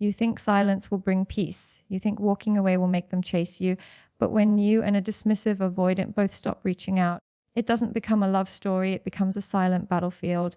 You think silence will bring peace. You think walking away will make them chase you. But when you and a dismissive avoidant both stop reaching out, it doesn't become a love story. It becomes a silent battlefield.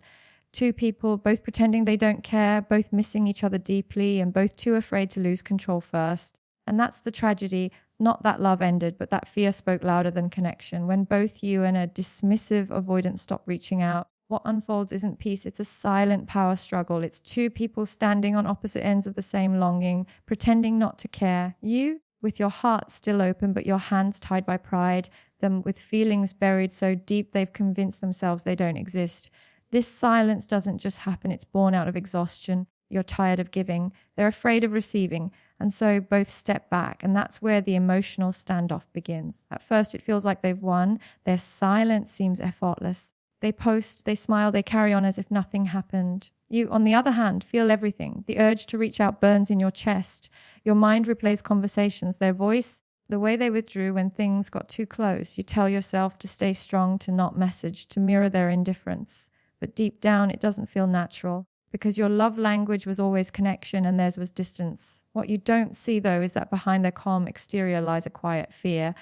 Two people, both pretending they don't care, both missing each other deeply, and both too afraid to lose control first. And that's the tragedy. Not that love ended, but that fear spoke louder than connection. When both you and a dismissive avoidant stop reaching out, what unfolds isn't peace, it's a silent power struggle. It's two people standing on opposite ends of the same longing, pretending not to care. You, with your heart still open, but your hands tied by pride, them with feelings buried so deep they've convinced themselves they don't exist. This silence doesn't just happen, it's born out of exhaustion. You're tired of giving. They're afraid of receiving. And so both step back. And that's where the emotional standoff begins. At first, it feels like they've won. Their silence seems effortless. They post, they smile, they carry on as if nothing happened. You, on the other hand, feel everything. The urge to reach out burns in your chest. Your mind replays conversations. Their voice, the way they withdrew when things got too close. You tell yourself to stay strong, to not message, to mirror their indifference. But deep down, it doesn't feel natural. Because your love language was always connection and theirs was distance. What you don't see, though, is that behind their calm exterior lies a quiet fear,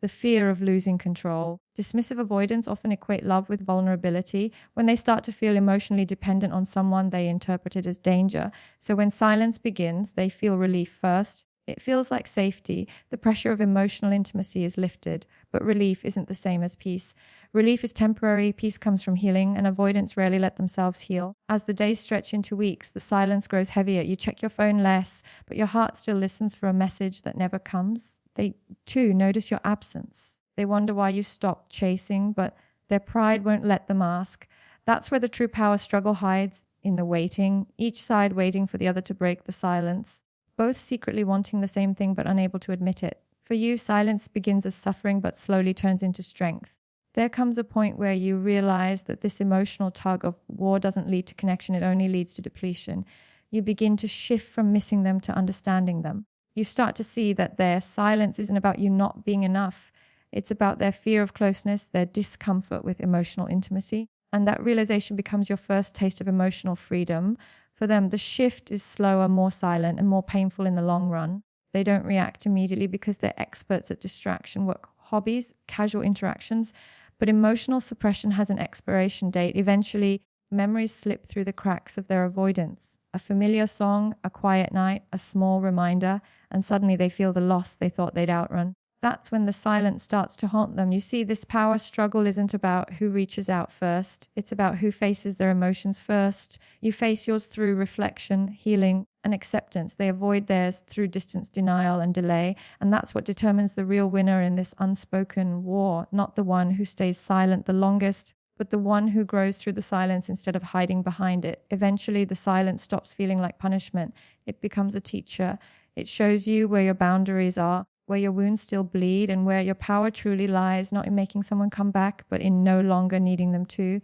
the fear of losing control. Dismissive avoidants often equate love with vulnerability. When they start to feel emotionally dependent on someone, they interpret it as danger. So when silence begins, they feel relief first. It feels like safety. The pressure of emotional intimacy is lifted, but relief isn't the same as peace. Relief is temporary, peace comes from healing, and avoidants rarely let themselves heal. As the days stretch into weeks, the silence grows heavier. You check your phone less, but your heart still listens for a message that never comes. They, too, notice your absence. They wonder why you stopped chasing, but their pride won't let them ask. That's where the true power struggle hides, in the waiting, each side waiting for the other to break the silence. Both secretly wanting the same thing but unable to admit it. For you, silence begins as suffering but slowly turns into strength. There comes a point where you realize that this emotional tug of war doesn't lead to connection, it only leads to depletion. You begin to shift from missing them to understanding them. You start to see that their silence isn't about you not being enough. It's about their fear of closeness, their discomfort with emotional intimacy. And that realization becomes your first taste of emotional freedom. For them, the shift is slower, more silent, and more painful in the long run. They don't react immediately because they're experts at distraction, work hobbies, casual interactions. But emotional suppression has an expiration date. Eventually, memories slip through the cracks of their avoidance. A familiar song, a quiet night, a small reminder, and suddenly they feel the loss they thought they'd outrun. That's when the silence starts to haunt them. You see, this power struggle isn't about who reaches out first. It's about who faces their emotions first. You face yours through reflection, healing, and acceptance. They avoid theirs through distance, denial, and delay. And that's what determines the real winner in this unspoken war. Not the one who stays silent the longest, but the one who grows through the silence instead of hiding behind it. Eventually, the silence stops feeling like punishment. It becomes a teacher. It shows you where your boundaries are, where your wounds still bleed, and where your power truly lies, not in making someone come back, but in no longer needing them to.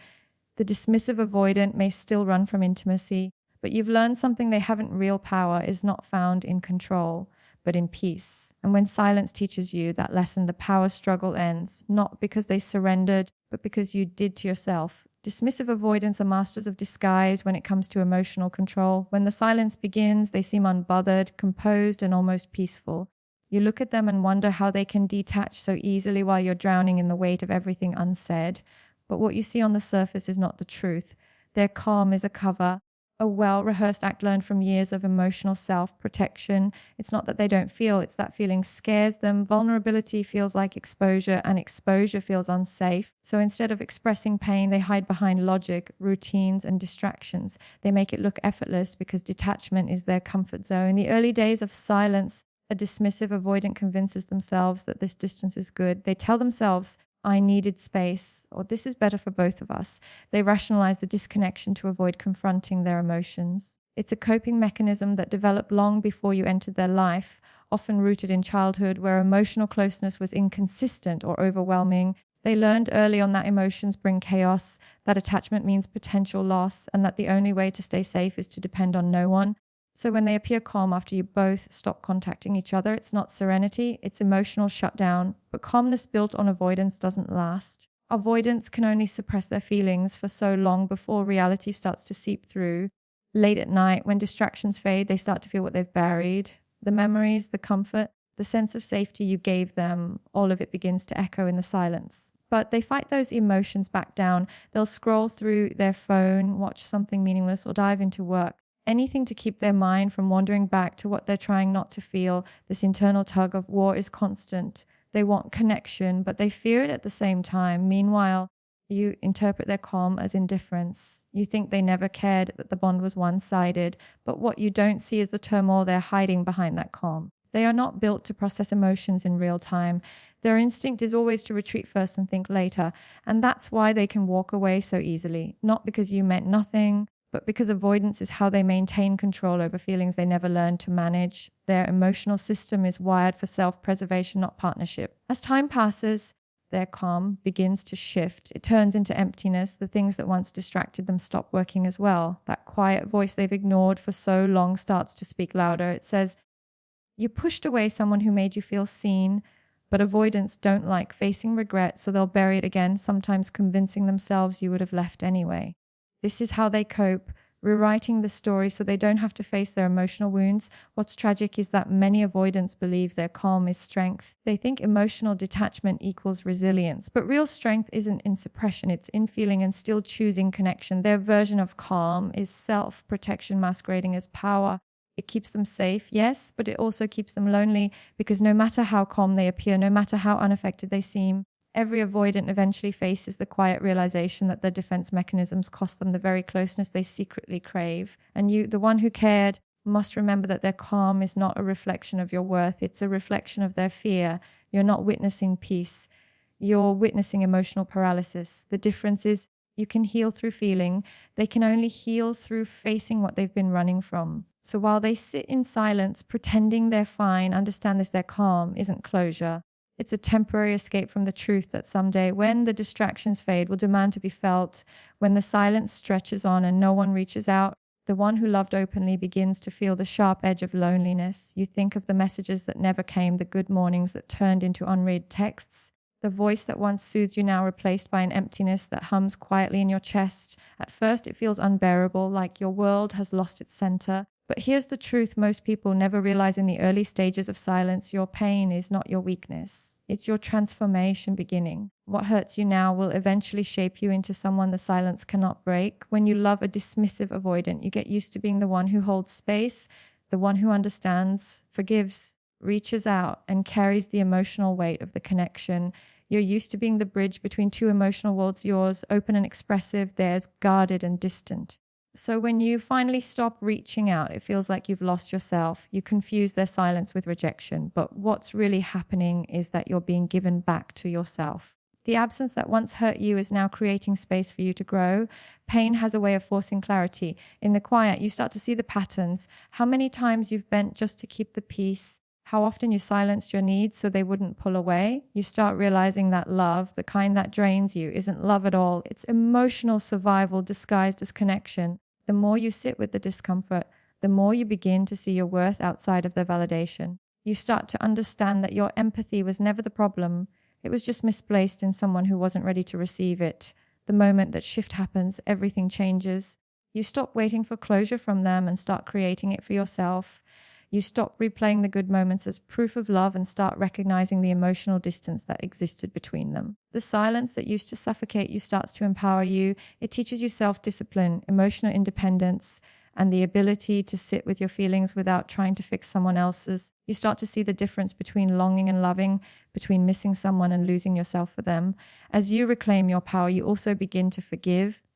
The dismissive avoidant may still run from intimacy, but you've learned something they haven't. Real power is not found in control, but in peace. And when silence teaches you that lesson, the power struggle ends, not because they surrendered, but because you did to yourself. Dismissive avoidants are masters of disguise when it comes to emotional control. When the silence begins, they seem unbothered, composed, and almost peaceful. You look at them and wonder how they can detach so easily while you're drowning in the weight of everything unsaid. But what you see on the surface is not the truth. Their calm is a cover, a well-rehearsed act learned from years of emotional self-protection. It's not that they don't feel, it's that feeling scares them. Vulnerability feels like exposure, and exposure feels unsafe. So instead of expressing pain, they hide behind logic, routines, and distractions. They make it look effortless because detachment is their comfort zone. In the early days of silence, a dismissive avoidant convinces themselves that this distance is good. They tell themselves, I needed space, or this is better for both of us. They rationalize the disconnection to avoid confronting their emotions. It's a coping mechanism that developed long before you entered their life, often rooted in childhood where emotional closeness was inconsistent or overwhelming. They learned early on that emotions bring chaos, that attachment means potential loss, and that the only way to stay safe is to depend on no one. So when they appear calm after you both stop contacting each other, it's not serenity, it's emotional shutdown. But calmness built on avoidance doesn't last. Avoidance can only suppress their feelings for so long before reality starts to seep through. Late at night, when distractions fade, they start to feel what they've buried. The memories, the comfort, the sense of safety you gave them, all of it begins to echo in the silence. But they fight those emotions back down. They'll scroll through their phone, watch something meaningless, or dive into work. Anything to keep their mind from wandering back to what they're trying not to feel. This internal tug of war is constant. They want connection, but they fear it at the same time. Meanwhile, you interpret their calm as indifference. You think they never cared, that the bond was one-sided, but what you don't see is the turmoil they're hiding behind that calm. They are not built to process emotions in real time. Their instinct is always to retreat first and think later, and that's why they can walk away so easily. Not because you meant nothing, but because avoidance is how they maintain control over feelings they never learned to manage. Their emotional system is wired for self-preservation, not partnership. As time passes, their calm begins to shift. It turns into emptiness. The things that once distracted them stop working as well. That quiet voice they've ignored for so long starts to speak louder. It says, "You pushed away someone who made you feel seen," but avoidants don't like facing regret, so they'll bury it again, sometimes convincing themselves you would have left anyway. This is how they cope, rewriting the story so they don't have to face their emotional wounds. What's tragic is that many avoidants believe their calm is strength. They think emotional detachment equals resilience, but real strength isn't in suppression, it's in feeling and still choosing connection. Their version of calm is self-protection masquerading as power. It keeps them safe, yes, but it also keeps them lonely, because no matter how calm they appear, no matter how unaffected they seem, every avoidant eventually faces the quiet realization that their defense mechanisms cost them the very closeness they secretly crave. And you, the one who cared, must remember that their calm is not a reflection of your worth. It's a reflection of their fear. You're not witnessing peace. You're witnessing emotional paralysis. The difference is you can heal through feeling. They can only heal through facing what they've been running from. So while they sit in silence, pretending they're fine, understand this, their calm isn't closure. It's a temporary escape from the truth that someday, when the distractions fade, will demand to be felt. When the silence stretches on and no one reaches out, the one who loved openly begins to feel the sharp edge of loneliness. You think of the messages that never came, the good mornings that turned into unread texts, the voice that once soothed you now replaced by an emptiness that hums quietly in your chest. At first it feels unbearable, like your world has lost its center. But here's the truth most people never realize in the early stages of silence: your pain is not your weakness. It's your transformation beginning. What hurts you now will eventually shape you into someone the silence cannot break. When you love a dismissive avoidant, you get used to being the one who holds space, the one who understands, forgives, reaches out, and carries the emotional weight of the connection. You're used to being the bridge between two emotional worlds, yours open and expressive, theirs guarded and distant. So when you finally stop reaching out, it feels like you've lost yourself. You confuse their silence with rejection. But what's really happening is that you're being given back to yourself. The absence that once hurt you is now creating space for you to grow. Pain has a way of forcing clarity. In the quiet, you start to see the patterns. How many times you've bent just to keep the peace. How often you silenced your needs so they wouldn't pull away. You start realizing that love, the kind that drains you, isn't love at all. It's emotional survival disguised as connection. The more you sit with the discomfort, the more you begin to see your worth outside of their validation. You start to understand that your empathy was never the problem. It was just misplaced in someone who wasn't ready to receive it. The moment that shift happens, everything changes. You stop waiting for closure from them and start creating it for yourself. You stop replaying the good moments as proof of love and start recognizing the emotional distance that existed between them. The silence that used to suffocate you starts to empower you. It teaches you self-discipline, emotional independence, and the ability to sit with your feelings without trying to fix someone else's. You start to see the difference between longing and loving, between missing someone and losing yourself for them. As you reclaim your power, you also begin to forgive,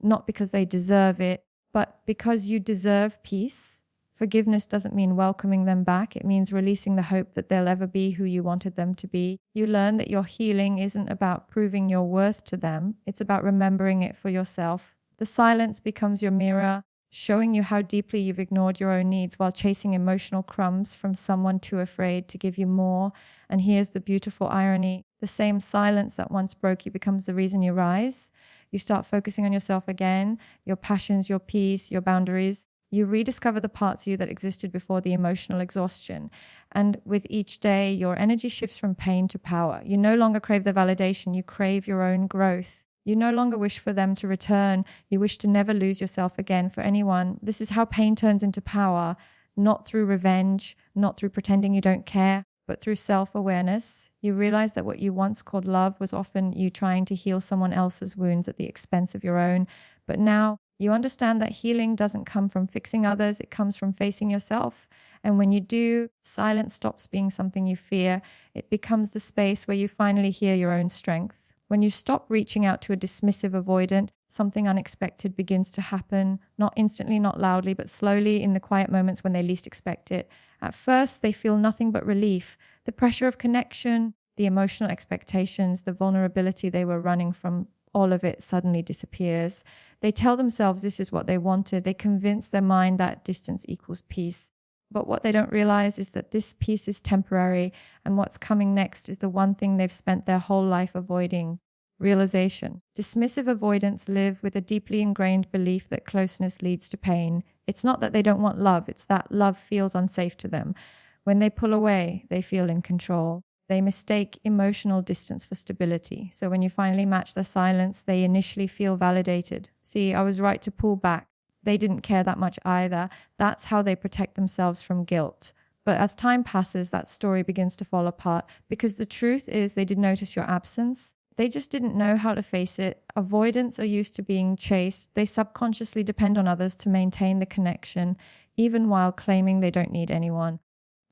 not because they deserve it, but because you deserve peace. Forgiveness doesn't mean welcoming them back. It means releasing the hope that they'll ever be who you wanted them to be. You learn that your healing isn't about proving your worth to them. It's about remembering it for yourself. The silence becomes your mirror, showing you how deeply you've ignored your own needs while chasing emotional crumbs from someone too afraid to give you more. And here's the beautiful irony. The same silence that once broke you becomes the reason you rise. You start focusing on yourself again, your passions, your peace, your boundaries. You rediscover the parts of you that existed before the emotional exhaustion. And with each day, your energy shifts from pain to power. You no longer crave the validation, you crave your own growth. You no longer wish for them to return. You wish to never lose yourself again for anyone. This is how pain turns into power, not through revenge, not through pretending you don't care, but through self-awareness. You realize that what you once called love was often you trying to heal someone else's wounds at the expense of your own. But now you understand that healing doesn't come from fixing others, it comes from facing yourself. And when you do, silence stops being something you fear. It becomes the space where you finally hear your own strength. When you stop reaching out to a dismissive avoidant, something unexpected begins to happen, not instantly, not loudly, but slowly in the quiet moments when they least expect it. At first, they feel nothing but relief. The pressure of connection, the emotional expectations, the vulnerability they were running from, all of it suddenly disappears. They tell themselves this is what they wanted. They convince their mind that distance equals peace. But what they don't realize is that this peace is temporary, and what's coming next is the one thing they've spent their whole life avoiding: realization. Dismissive avoidants live with a deeply ingrained belief that closeness leads to pain. It's not that they don't want love, it's that love feels unsafe to them. When they pull away, they feel in control. They mistake emotional distance for stability. So when you finally match their silence, they initially feel validated. See, I was right to pull back. They didn't care that much either. That's how they protect themselves from guilt. But as time passes, that story begins to fall apart, because the truth is they did notice your absence. They just didn't know how to face it. Avoidants are used to being chased. They subconsciously depend on others to maintain the connection, even while claiming they don't need anyone.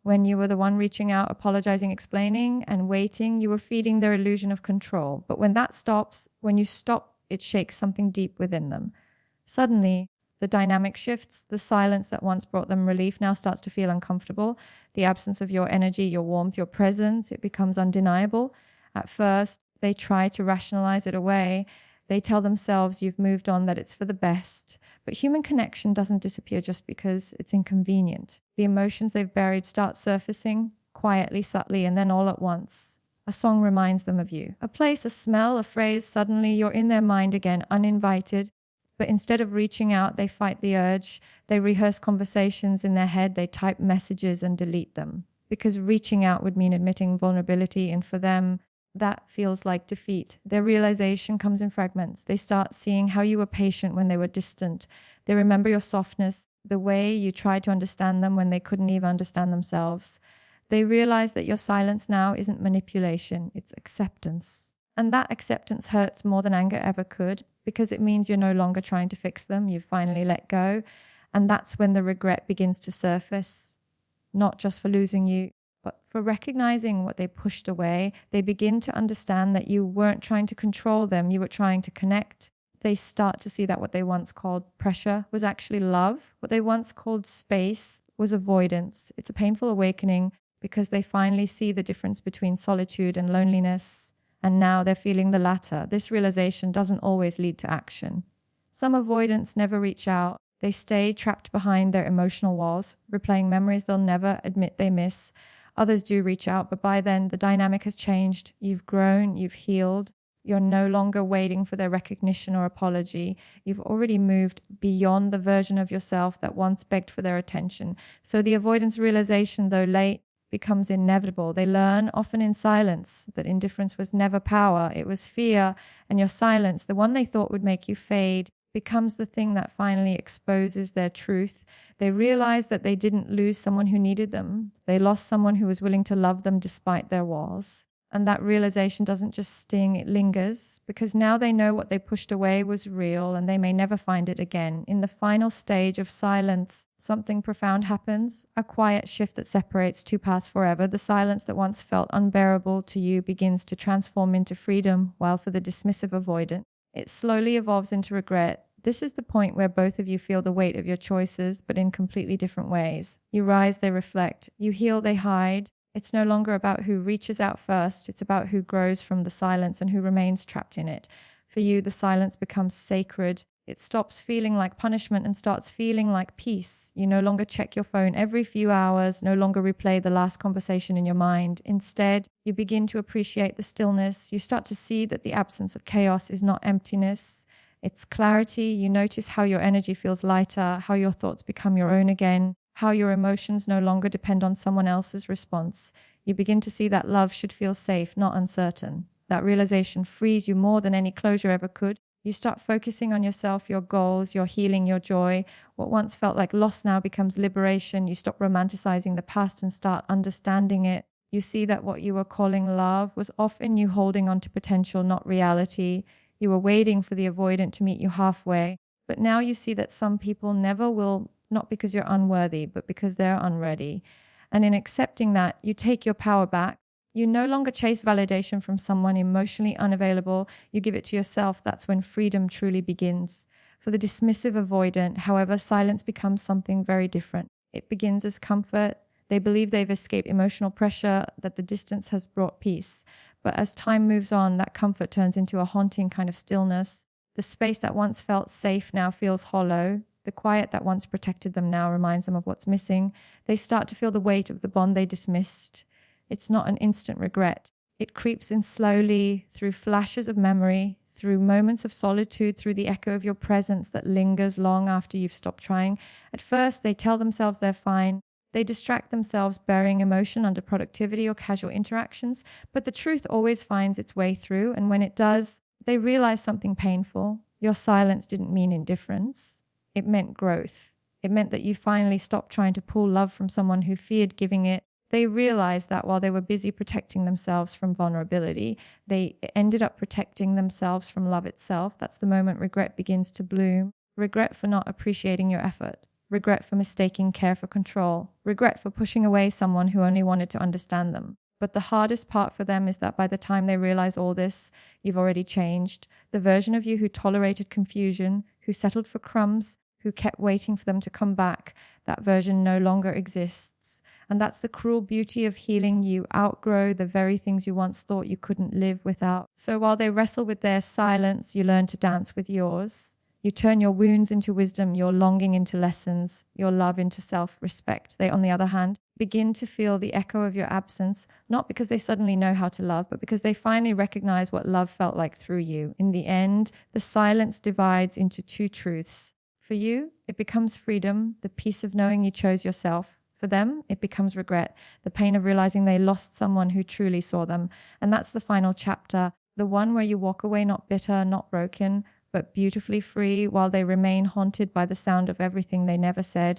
When you were the one reaching out, apologizing, explaining, and waiting, you were feeding their illusion of control. But when that stops, when you stop, it shakes something deep within them. Suddenly, the dynamic shifts. The silence that once brought them relief now starts to feel uncomfortable. The absence of your energy, your warmth, your presence, it becomes undeniable. At first, they try to rationalize it away. They tell themselves you've moved on, that it's for the best. But human connection doesn't disappear just because it's inconvenient. The emotions they've buried start surfacing quietly, subtly, and then all at once. A song reminds them of you. A place, a smell, a phrase. Suddenly you're in their mind again, uninvited. But instead of reaching out, they fight the urge. They rehearse conversations in their head. They type messages and delete them. Because reaching out would mean admitting vulnerability, and for them, that feels like defeat. Their realization comes in fragments. They start seeing how you were patient when they were distant. They remember your softness, the way you tried to understand them when they couldn't even understand themselves. They realize that your silence now isn't manipulation, it's acceptance. And that acceptance hurts more than anger ever could, because it means you're no longer trying to fix them. You've finally let go. And that's when the regret begins to surface, not just for losing you, but for recognizing what they pushed away. They begin to understand that you weren't trying to control them, you were trying to connect. They start to see that what they once called pressure was actually love. What they once called space was avoidance. It's a painful awakening, because they finally see the difference between solitude and loneliness. And now they're feeling the latter. This realization doesn't always lead to action. Some avoidants never reach out. They stay trapped behind their emotional walls, replaying memories they'll never admit they miss. Others do reach out, but by then the dynamic has changed. You've grown, you've healed. You're no longer waiting for their recognition or apology. You've already moved beyond the version of yourself that once begged for their attention. So the avoidance realization, though late, becomes inevitable. They learn, often in silence, that indifference was never power, it was fear. And your silence, the one they thought would make you fade, becomes the thing that finally exposes their truth. They realize that they didn't lose someone who needed them. They lost someone who was willing to love them despite their walls. And that realization doesn't just sting, it lingers, because now they know what they pushed away was real, and they may never find it again. In the final stage of silence, something profound happens, a quiet shift that separates two paths forever. The silence that once felt unbearable to you begins to transform into freedom, while for the dismissive avoidant, it slowly evolves into regret. This is the point where both of you feel the weight of your choices, but in completely different ways. You rise, they reflect. You heal, they hide. It's no longer about who reaches out first. It's about who grows from the silence and who remains trapped in it. For you, the silence becomes sacred. It stops feeling like punishment and starts feeling like peace. You no longer check your phone every few hours, no longer replay the last conversation in your mind. Instead, you begin to appreciate the stillness. You start to see that the absence of chaos is not emptiness. It's clarity. You notice how your energy feels lighter, how your thoughts become your own again, how your emotions no longer depend on someone else's response. You begin to see that love should feel safe, not uncertain. That realization frees you more than any closure ever could. You start focusing on yourself, your goals, your healing, your joy. What once felt like loss now becomes liberation. You stop romanticizing the past and start understanding it. You see that what you were calling love was often you holding on to potential, not reality. You were waiting for the avoidant to meet you halfway. But now you see that some people never will, not because you're unworthy, but because they're unready. And in accepting that, you take your power back. You no longer chase validation from someone emotionally unavailable. You give it to yourself. That's when freedom truly begins. For the dismissive avoidant, however, silence becomes something very different. It begins as comfort. They believe they've escaped emotional pressure, that the distance has brought peace. But as time moves on, that comfort turns into a haunting kind of stillness. The space that once felt safe now feels hollow. The quiet that once protected them now reminds them of what's missing. They start to feel the weight of the bond they dismissed. It's not an instant regret. It creeps in slowly through flashes of memory, through moments of solitude, through the echo of your presence that lingers long after you've stopped trying. At first, they tell themselves they're fine. They distract themselves burying emotion under productivity or casual interactions, but the truth always finds its way through, and when it does, they realize something painful. Your silence didn't mean indifference. It meant growth. It meant that you finally stopped trying to pull love from someone who feared giving it. They realized that while they were busy protecting themselves from vulnerability, they ended up protecting themselves from love itself. That's the moment regret begins to bloom. Regret for not appreciating your effort. Regret for mistaking care for control. Regret for pushing away someone who only wanted to understand them. But the hardest part for them is that by the time they realize all this, you've already changed. The version of you who tolerated confusion, who settled for crumbs, who kept waiting for them to come back, that version no longer exists. And that's the cruel beauty of healing. You outgrow the very things you once thought you couldn't live without. So while they wrestle with their silence, you learn to dance with yours. You turn your wounds into wisdom, your longing into lessons, your love into self-respect. They, on the other hand, begin to feel the echo of your absence, not because they suddenly know how to love, but because they finally recognize what love felt like through you. In the end, the silence divides into two truths. For you, it becomes freedom, the peace of knowing you chose yourself. For them, it becomes regret, the pain of realizing they lost someone who truly saw them. And that's the final chapter, the one where you walk away not bitter, not broken, but beautifully free, while they remain haunted by the sound of everything they never said.